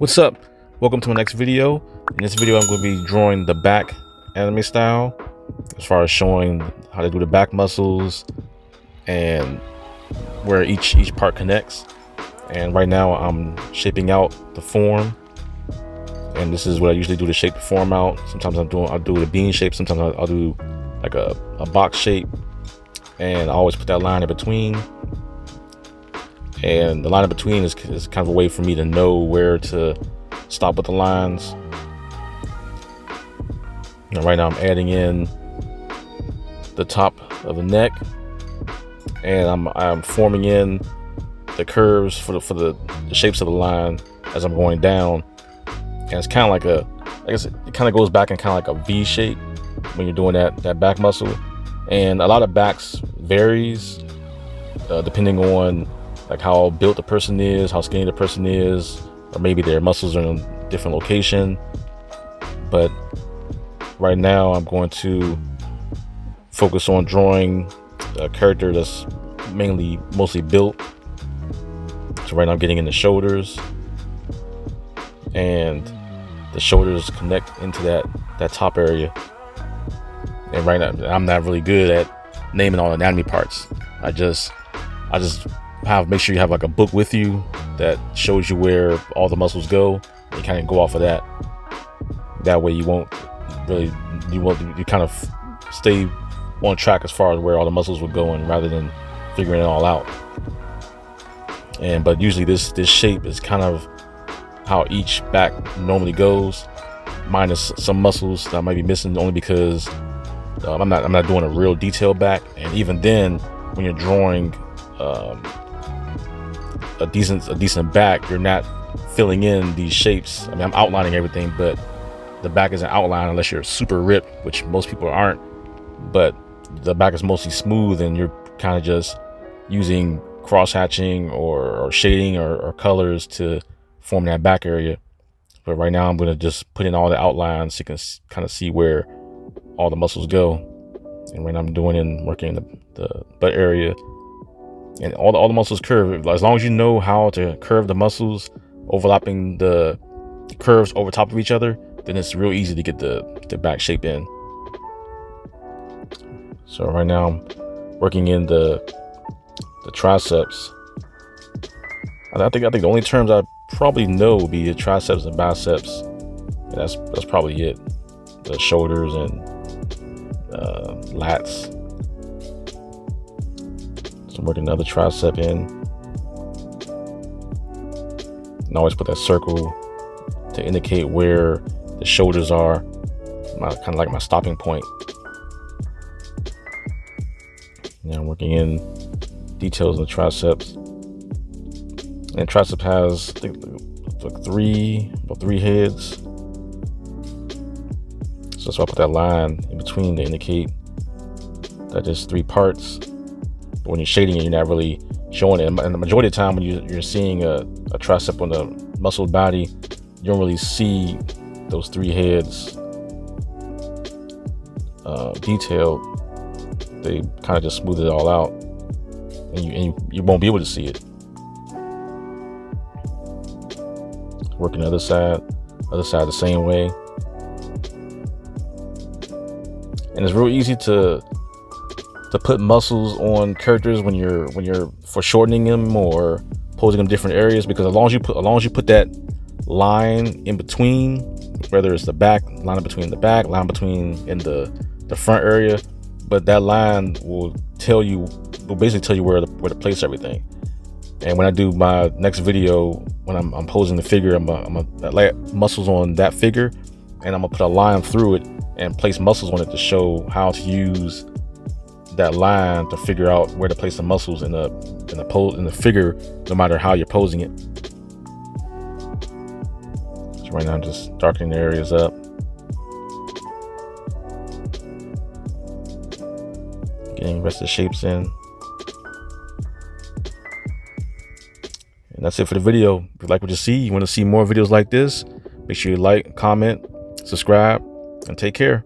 What's up? Welcome to my next video. In this video I'm going to be drawing the back anime style, as far as showing how to do the back muscles and where each part connects. And right now I'm shaping out the form, and this is what I usually do to shape the form out. Sometimes I'll do the bean shape, sometimes I'll do like a box shape, and I always put that line in between. And the line in between is kind of a way for me to know where to stop with the lines. And right now I'm adding in the top of the neck, and I'm forming in the curves for the shapes of the line as I'm going down. And it's kind of like I guess it kind of goes back in kind of like a V shape when you're doing that back muscle. And a lot of backs varies depending on like how built the person is, how skinny the person is, or maybe their muscles are in a different location. But right now I'm going to focus on drawing a character that's mostly built. So right now I'm getting in the shoulders, and the shoulders connect into that top area. And right now I'm not really good at naming all the anatomy parts. I just make sure you have like a book with you that shows you where all the muscles go, and you kind of go off of that. That way you kind of stay on track as far as where all the muscles will go, and rather than figuring it all out. But usually this shape is kind of how each back normally goes, minus some muscles that I might be missing, only because I'm not doing a real detailed back. And even then, when you're drawing a decent back, you're not filling in these shapes. I mean, I'm outlining everything, but the back isn't outlined unless you're super ripped, which most people aren't. But the back is mostly smooth, and you're kind of just using cross hatching or shading or colors to form that back area. But right now I'm going to just put in all the outlines so you can kind of see where all the muscles go. And right now I'm working the butt area, and all the muscles curve. As long as you know how to curve the muscles, overlapping the curves over top of each other, then it's real easy to get the back shape in. So right now I'm working in the triceps. I think the only terms I probably know would be the triceps and biceps, and that's probably it. The shoulders and lats. So I'm working another tricep in, and I always put that circle to indicate where the shoulders are, kind of like my stopping point. Now I'm working in details in the triceps, and tricep has I think about three heads. So that's why I put that line in between to indicate that there's 3 parts. But when you're shading it, you're not really showing it. And the majority of the time when you're seeing a tricep on the muscle body, you don't really see those 3 heads detailed. They kind of just smooth it all out, and you won't be able to see it. Working the other side the same way. And it's real easy to put muscles on characters when you're foreshortening them or posing them different areas, because as long as you put that line in between, whether it's the back line between the back line between in the front area, but that line will basically tell you where to place everything. And when I do my next video, when I'm posing the figure, I'm gonna lay muscles on that figure, and I'm gonna put a line through it and place muscles on it to show how to use that line to figure out where to place the muscles in the figure, no matter how you're posing it. So right now I'm just darkening the areas up, getting the rest of the shapes in. And that's it for the video. If you like what you see, you want to see more videos like this, make sure you like, comment, subscribe, and take care.